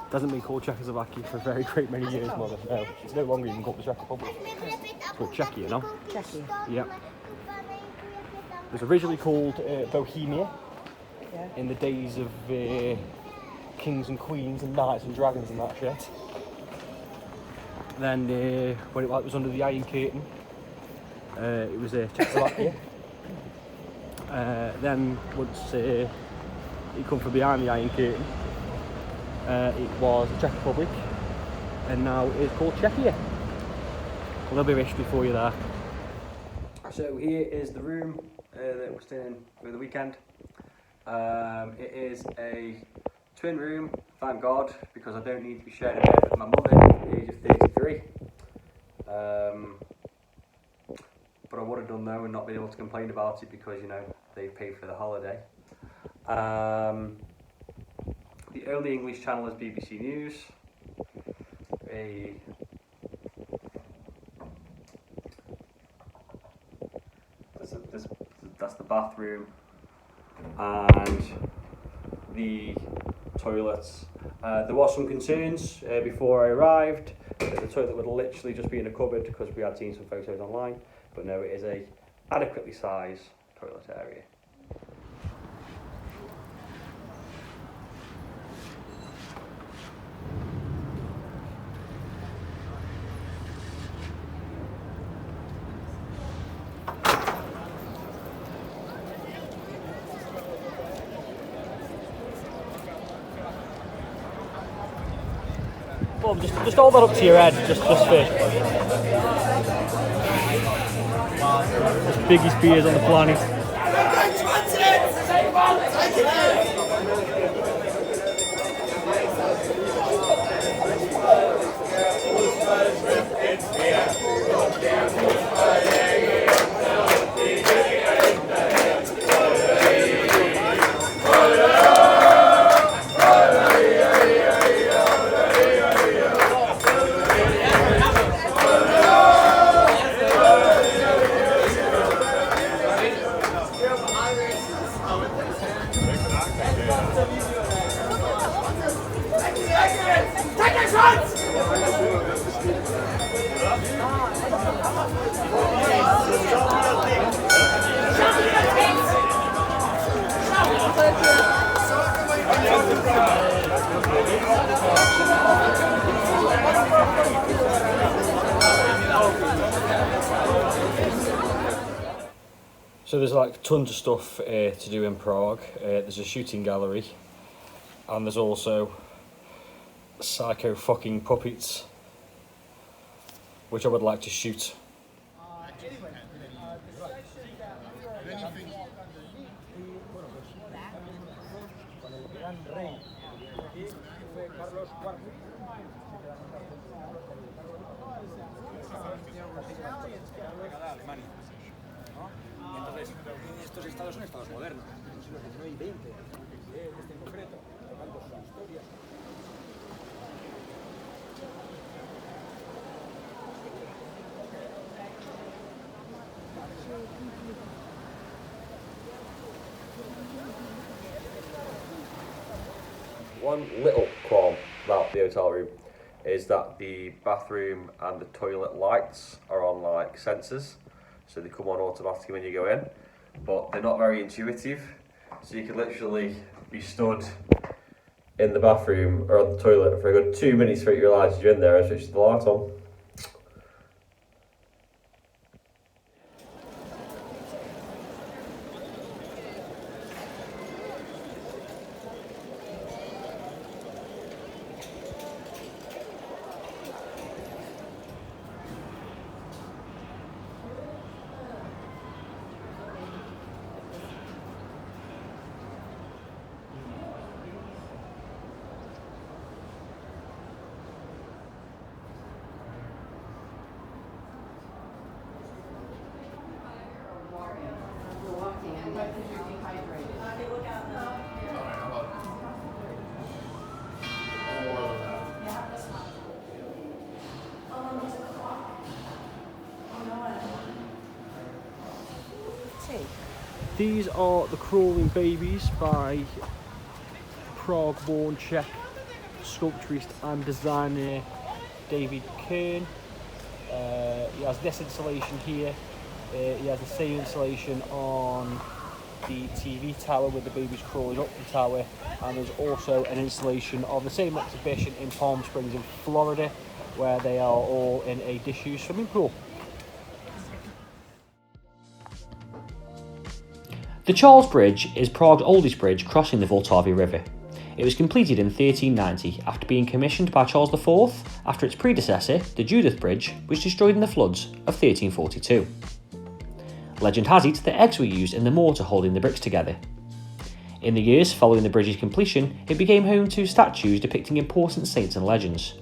It hasn't been called Czechoslovakia for a very great many years, Mother. No, it's no longer even called the Czech Republic. It's called Czechia now. Czechia. Yeah. It was originally called Bohemia in the days of kings and queens and knights and dragons and that shit. Then when it was under the Iron Curtain, it was Czechoslovakia. Then once it come from behind the Iron Curtain, it was the Czech Republic, and now it is called Czechia. A little bit of history for you there. So here is the room that we're staying in for the weekend. It is a twin room, thank God, because I don't need to be sharing a bed with my mother at the age of 33. But I would have done though and not been able to complain about it because, you know, they paid for the holiday. The only English channel is BBC News. That's the bathroom and the toilets. There was some concerns before I arrived that the toilet would literally just be in a cupboard because we had seen some photos online, but no, it is a adequately sized toilet area. Bob, just hold that up to your head, just fish. Biggest beers on the planet. So there's like tons of stuff to do in Prague. There's a shooting gallery, and there's also psycho fucking puppets, which I would like to shoot. Entonces, estos estados son estados modernos, son siglos XIX y XX, este en concreto, tocando sus historias. One little qualm about the hotel room is that the bathroom and the toilet lights are on like sensors, so they come on automatically when you go in, but they're not very intuitive, so you can literally be stood in the bathroom or on the toilet for a good 2 minutes for you to realise you're in there and switch the light on. These are the Crawling Babies by Prague-born Czech sculpturist and designer David Kern. He has this installation here. He has the same installation on the TV tower with the babies crawling up the tower, and there's also an installation of the same exhibition in Palm Springs in Florida, where they are all in a disused swimming pool. The Charles Bridge is Prague's oldest bridge crossing the Vltavy River. It was completed in 1390 after being commissioned by Charles IV after its predecessor, the Judith Bridge, was destroyed in the floods of 1342. Legend has it that eggs were used in the mortar holding the bricks together. In the years following the bridge's completion, it became home to statues depicting important saints and legends,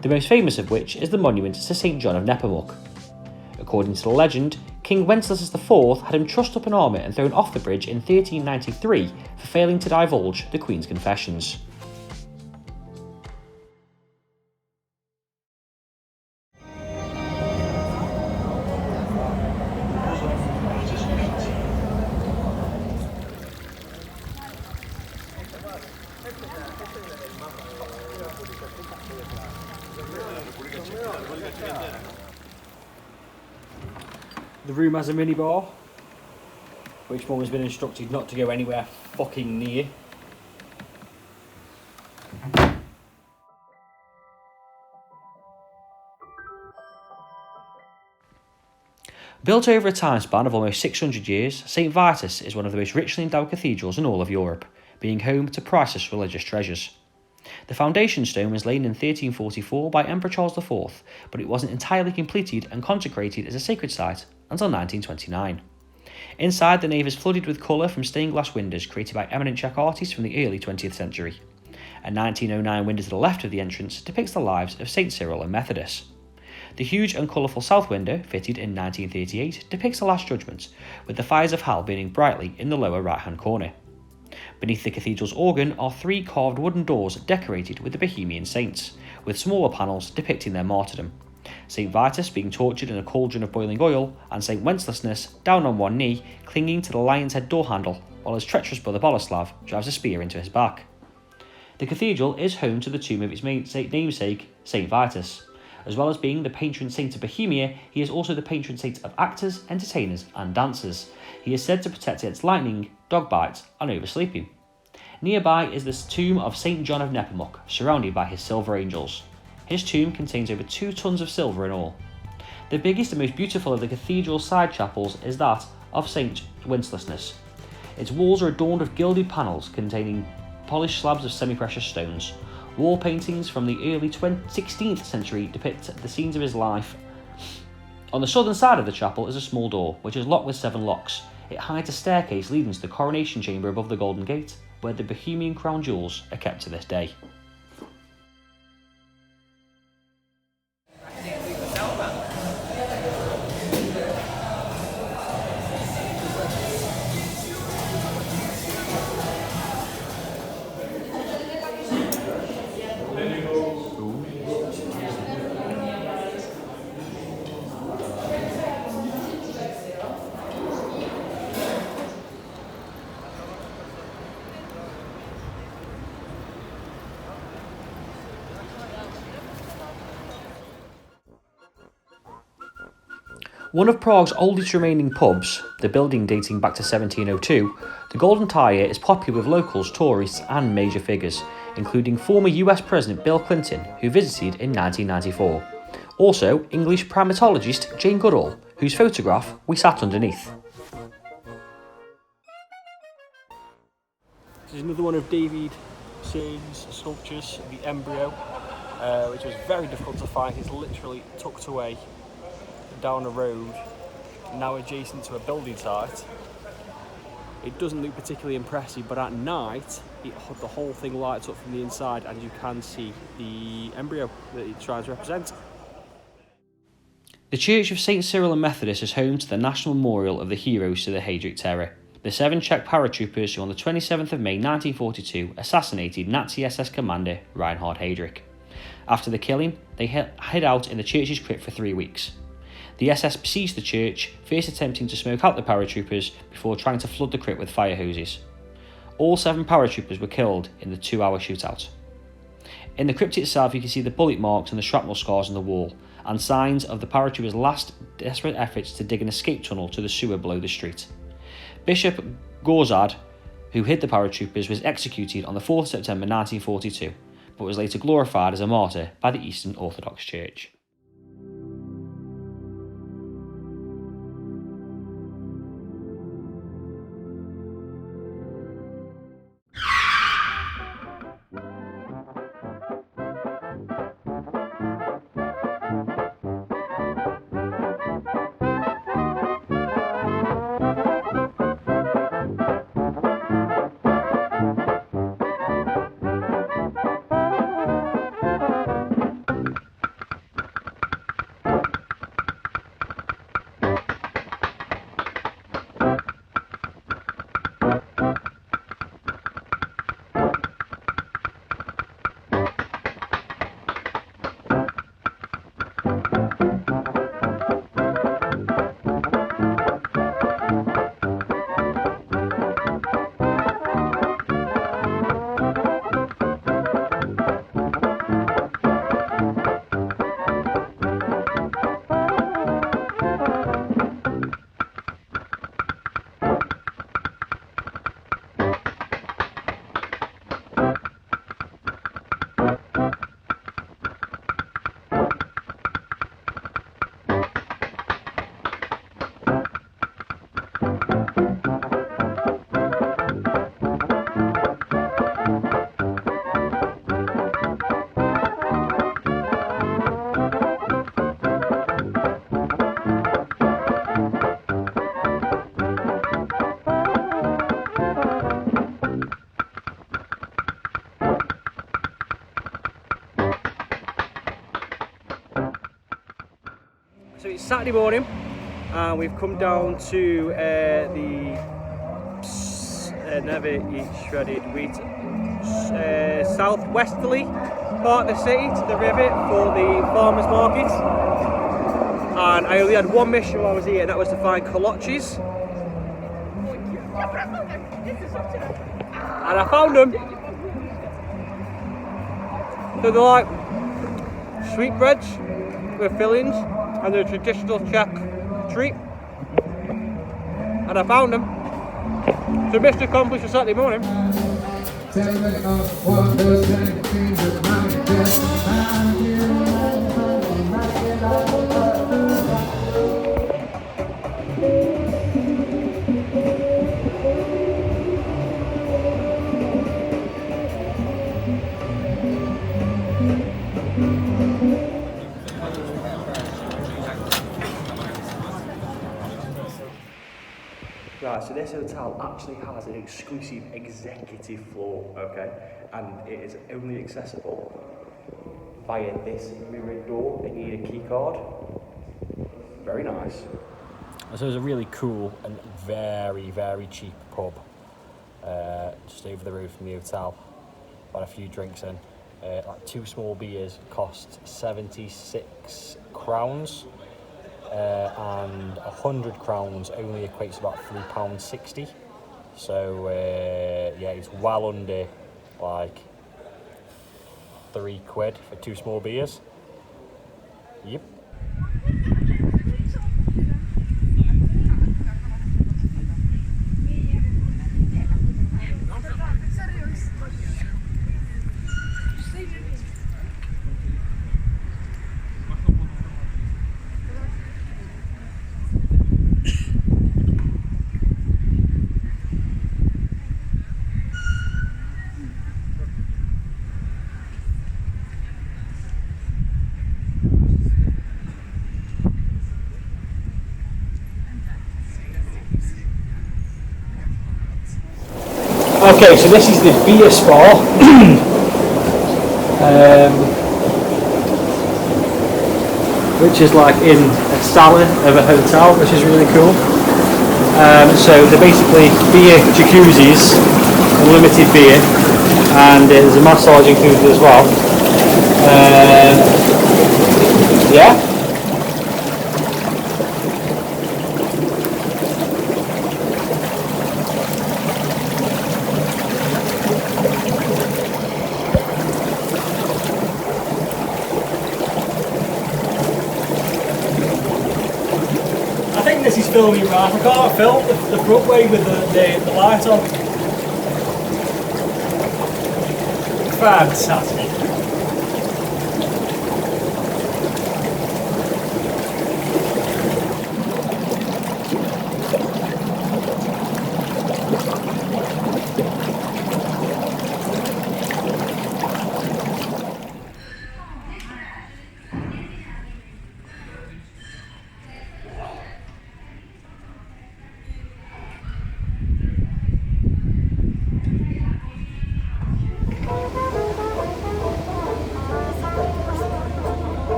the most famous of which is the monument to St. John of Nepomuk. According to the legend, King Wenceslas IV had him trussed up in armour and thrown off the bridge in 1393 for failing to divulge the Queen's confessions. The room has a minibar, which Mum has been instructed not to go anywhere fucking near. Built over a time span of almost 600 years, St Vitus is one of the most richly endowed cathedrals in all of Europe, being home to priceless religious treasures. The foundation stone was laid in 1344 by Emperor Charles IV, but it wasn't entirely completed and consecrated as a sacred site until 1929. Inside, the nave is flooded with colour from stained glass windows created by eminent Czech artists from the early 20th century. A 1909 window to the left of the entrance depicts the lives of St Cyril and Methodius. The huge and colourful south window, fitted in 1938, depicts the Last Judgment, with the fires of hell burning brightly in the lower right-hand corner. Beneath the cathedral's organ are 3 carved wooden doors decorated with the Bohemian saints, with smaller panels depicting their martyrdom. St Vitus being tortured in a cauldron of boiling oil, and St Wenceslas down on one knee, clinging to the lion's head door handle, while his treacherous brother Boleslav drives a spear into his back. The cathedral is home to the tomb of its namesake, St Vitus. As well as being the patron saint of Bohemia, he is also the patron saint of actors, entertainers and dancers. He is said to protect against lightning, dog bites and oversleeping. Nearby is the tomb of St John of Nepomuk, surrounded by his silver angels. His tomb contains over 2 tons of silver in all. The biggest and most beautiful of the cathedral's side chapels is that of St Wenceslas. Its walls are adorned with gilded panels containing polished slabs of semi-precious stones. Wall paintings from the early 16th century depict the scenes of his life. On the southern side of the chapel is a small door, which is locked with 7 locks. It hides a staircase leading to the coronation chamber above the Golden Gate, where the Bohemian crown jewels are kept to this day. One of Prague's oldest remaining pubs, the building dating back to 1702, the Golden Tire is popular with locals, tourists and major figures, including former US President Bill Clinton, who visited in 1994. Also, English primatologist Jane Goodall, whose photograph we sat underneath. This is another one of David Kern's sculptures, the embryo, which was very difficult to find. It's literally tucked away down a road, now adjacent to a building site. It doesn't look particularly impressive, but at night the whole thing lights up from the inside and you can see the embryo that it tries to represent. The Church of St Cyril and Methodius is home to the National Memorial of the heroes to the Heydrich Terror, the 7 Czech paratroopers who on the 27th of May 1942 assassinated Nazi SS commander Reinhard Heydrich. After the killing, they hid out in the church's crypt for 3 weeks. The SS besieged the church, first attempting to smoke out the paratroopers before trying to flood the crypt with fire hoses. All 7 paratroopers were killed in the 2-hour shootout. In the crypt itself, you can see the bullet marks and the shrapnel scars on the wall, and signs of the paratroopers' last desperate efforts to dig an escape tunnel to the sewer below the street. Bishop Gorzad, who hid the paratroopers, was executed on the 4th September 1942, but was later glorified as a martyr by the Eastern Orthodox Church. So it's Saturday morning and we've come down to the never eat shredded wheat southwesterly part of the city to the river for the farmers market, and I only had one mission while I was here, and that was to find kolaches, and I found them. So they're like sweetbreads with fillings and the traditional Czech treat, and I found them. So mission accomplished for Saturday morning. Right, so this hotel actually has an exclusive executive floor, okay, and it is only accessible via this mirrored door, and you need a key card. Very nice. So it's a really cool and very, very cheap pub, just over the road from the hotel. Got a few drinks in. Like 2 small beers cost 76 crowns. And 100 crowns only equates to about £3.60. So yeah, it's well under like £3 for 2 small beers. Yep. Okay, so this is the beer spa, which is like in a cellar of a hotel, which is really cool. So they're basically beer jacuzzis, unlimited beer, and there's a massage included as well. Yeah. he's filming right. I can't film the front way with the light on. Fantastic.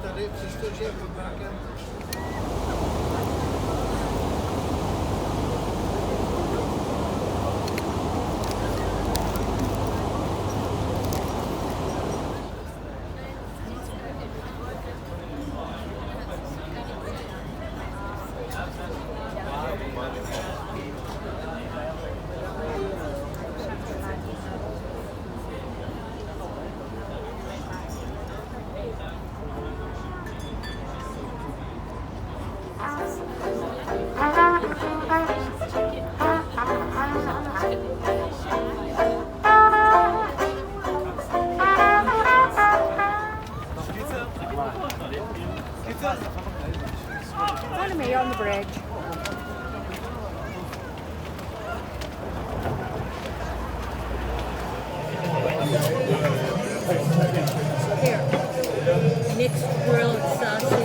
Tady přesto, že je pod mrakem. Follow me on the bridge. Here. Mixed grilled sausage.